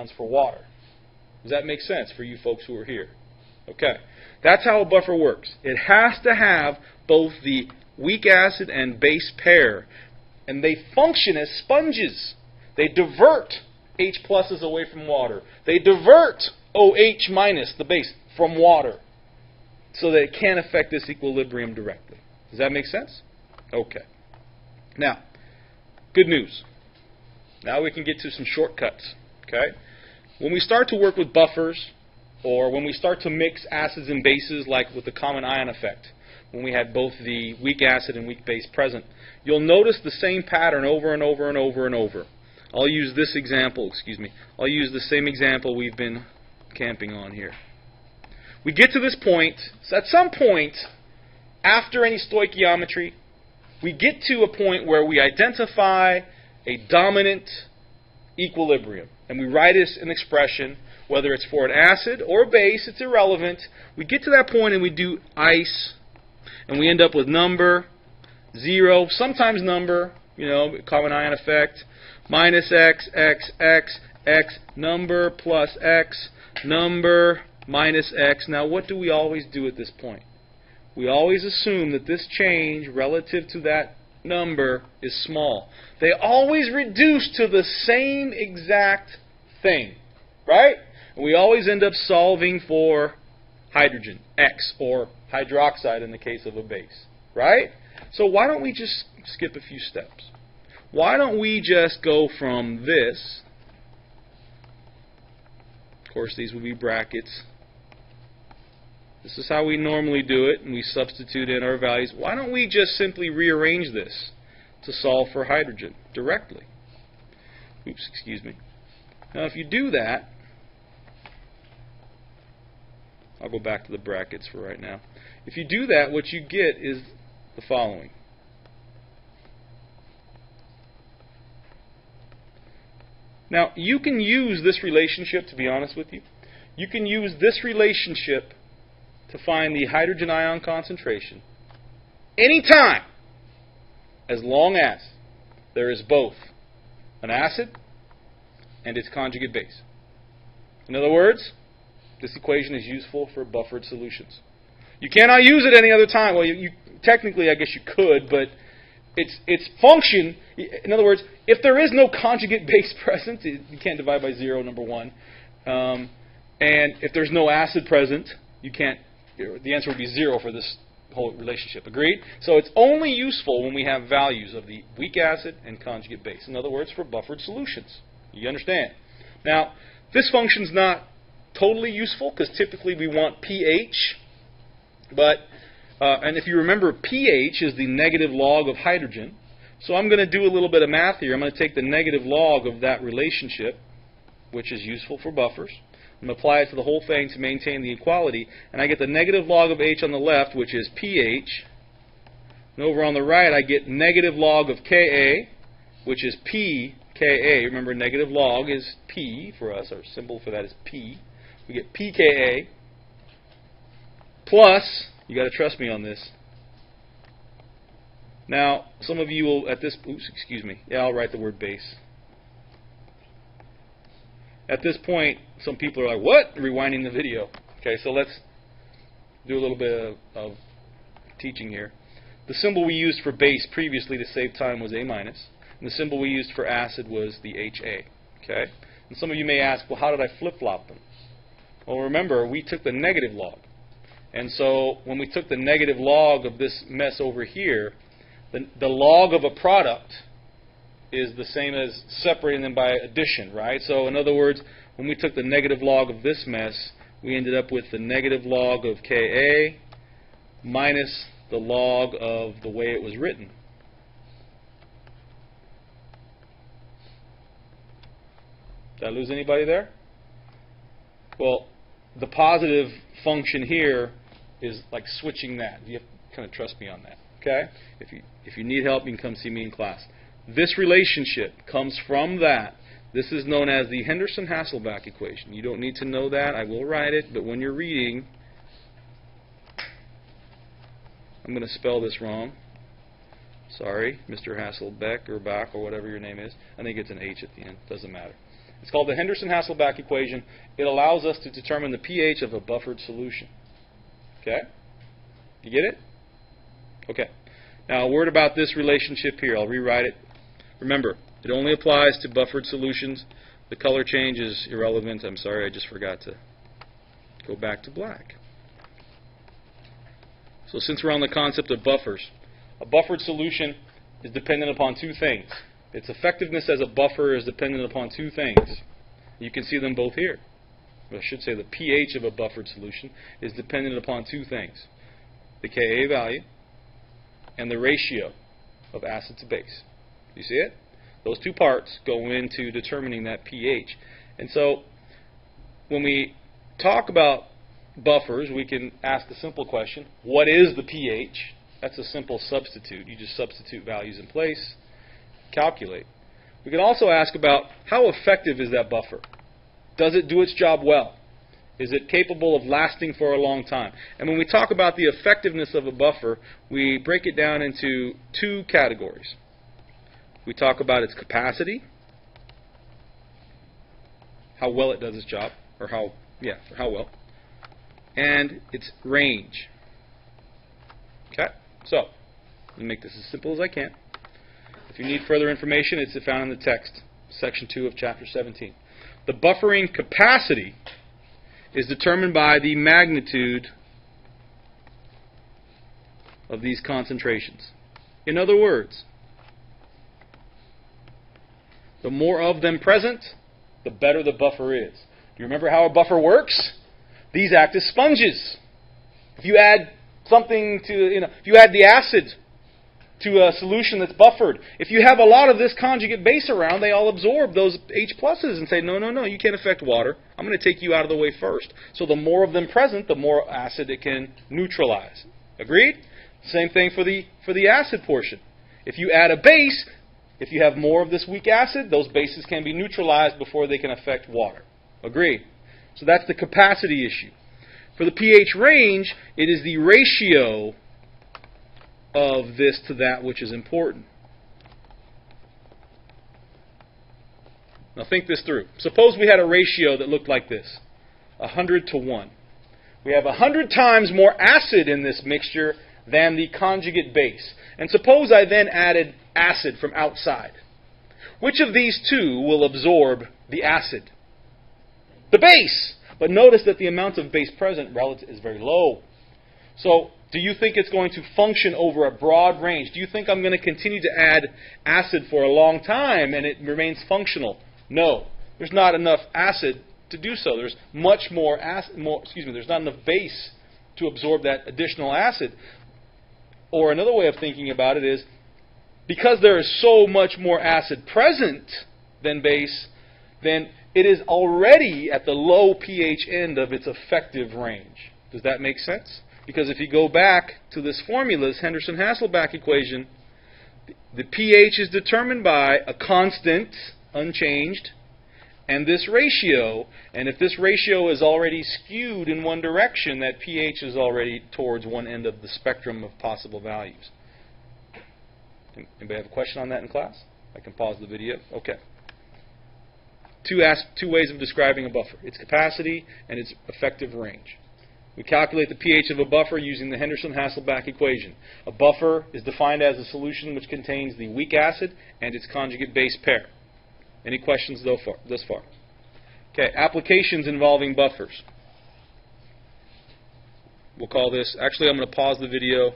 ions for water. Does that make sense for you folks who are here? Okay. That's how a buffer works. It has to have both the weak acid and base pair, and they function as sponges. They divert H pluses away from water. They divert OH minus, the base, from water, so that it can't affect this equilibrium directly. Does that make sense? Okay. Now, good news. Now we can get to some shortcuts. Okay? When we start to work with buffers, or when we start to mix acids and bases like with the common ion effect, when we had both the weak acid and weak base present, you'll notice the same pattern over and over and over and over. I'll use this example, I'll use the same example we've been camping on here. We get to this point, so at some point, after any stoichiometry, we get to a point where we identify a dominant equilibrium. And we write an expression, whether it's for an acid or a base, it's irrelevant. We get to that point and we do ice, and we end up with number, 0, sometimes number, common ion effect, minus x, x, x, x, number plus x, number minus x. Now, what do we always do at this point? We always assume that this change relative to that number is small. They always reduce to the same exact thing, right? And we always end up solving for hydrogen, X, or hydroxide in the case of a base, right? So why don't we just skip a few steps? Why don't we just go from this, of course these would be brackets, this is how we normally do it, and we substitute in our values. Why don't we just simply rearrange this to solve for hydrogen directly? Oops, excuse me. Now if you do that, I'll go back to the brackets for right now. If you do that, what you get is the following. Now, you can use this relationship, to be honest with you. You can use this relationship to find the hydrogen ion concentration anytime, as long as there is both an acid and its conjugate base. In other words, this equation is useful for buffered solutions. You cannot use it any other time. Well, you technically, I guess you could, but its function, in other words, if there is no conjugate base present, you can't divide by 0, number one. And if there's no acid present, you can't. The answer would be 0 for this whole relationship. Agreed? So it's only useful when we have values of the weak acid and conjugate base. In other words, for buffered solutions. You understand? Now, this function's not totally useful because typically we want pH, but and if you remember, pH is the negative log of hydrogen. So I'm going to do a little bit of math here. I'm going to take the negative log of that relationship, which is useful for buffers. I'm going to apply it to the whole thing to maintain the equality, and I get the negative log of H on the left, which is pH. And over on the right, I get negative log of Ka, which is pKa. Remember, negative log is P for us. Our symbol for that is P. We get pKa plus, you got to trust me on this. Now, some of you will at this, I'll write the word base. At this point, some people are like, what? Rewinding the video. Okay, so let's do a little bit of teaching here. The symbol we used for base previously to save time was A minus, and the symbol we used for acid was the HA. Okay? And some of you may ask, well, how did I flip-flop them? Well, remember, we took the negative log. And so when we took the negative log of this mess over here, the log of a product is the same as separating them by addition, right? So in other words, when we took the negative log of this mess, we ended up with the negative log of Ka minus the log of the way it was written. Did I lose anybody there? Well, the positive function here is like switching that. You have to kind of trust me on that, okay? If you need help, you can come see me in class. This relationship comes from that. This is known as the Henderson-Hasselbalch equation. You don't need to know that. I will write it, but when you're reading, I'm going to spell this wrong. Sorry, Mr. Hasselbeck or Bach or whatever your name is. I think it's an H at the end. Doesn't matter. It's called the Henderson-Hasselbalch equation. It allows us to determine the pH of a buffered solution. Okay? You get it? Okay. Now a word about this relationship here. I'll rewrite it. Remember, it only applies to buffered solutions. The color change is irrelevant. I'm sorry, I just forgot to go back to black. So since we're on the concept of buffers, a buffered solution is dependent upon two things. Its effectiveness as a buffer is dependent upon two things. You can see them both here. I should say the pH of a buffered solution is dependent upon two things. The Ka value and the ratio of acid to base. You see it? Those two parts go into determining that pH. And so when we talk about buffers, we can ask the simple question, what is the pH? That's a simple substitute. You just substitute values in place, calculate. We can also ask about how effective is that buffer? Does it do its job well? Is it capable of lasting for a long time? And when we talk about the effectiveness of a buffer, we break it down into two categories. We talk about its capacity, how well it does its job, or how well, and its range. Okay? So, let me make this as simple as I can. If you need further information, it's found in the text, section 2 of chapter 17. The buffering capacity is determined by the magnitude of these concentrations. In other words, the more of them present, the better the buffer is. Do you remember how a buffer works? These act as sponges. If you add something to, if you add the acid to a solution that's buffered, if you have a lot of this conjugate base around, they all absorb those H pluses and say, no, you can't affect water. I'm going to take you out of the way first. So the more of them present, the more acid it can neutralize. Agreed? Same thing for the acid portion. If you add a base, if you have more of this weak acid, those bases can be neutralized before they can affect water. Agreed? So that's the capacity issue. For the pH range, it is the ratio of this to that which is important. Now think this through. Suppose we had a ratio that looked like this, 100 to 1. We have 100 times more acid in this mixture than the conjugate base. And suppose I then added acid from outside. Which of these two will absorb the acid? The base! But notice that the amount of base present relative is very low. So, do you think it's going to function over a broad range? Do you think I'm going to continue to add acid for a long time and it remains functional? No. There's not enough acid to do so. There's much more acid, there's not enough base to absorb that additional acid. Or another way of thinking about it is, because there is so much more acid present than base, then it is already at the low pH end of its effective range. Does that make sense? Because if you go back to this formula, this Henderson-Hasselbalch equation, the pH is determined by a constant, unchanged, and this ratio. And if this ratio is already skewed in one direction, that pH is already towards one end of the spectrum of possible values. Anybody have a question on that in class? I can pause the video. Okay. Two ways of describing a buffer. Its capacity and its effective range. We calculate the pH of a buffer using the Henderson-Hasselbalch equation. A buffer is defined as a solution which contains the weak acid and its conjugate base pair. Any questions thus far? Okay, applications involving buffers. We'll call this, actually I'm going to pause the video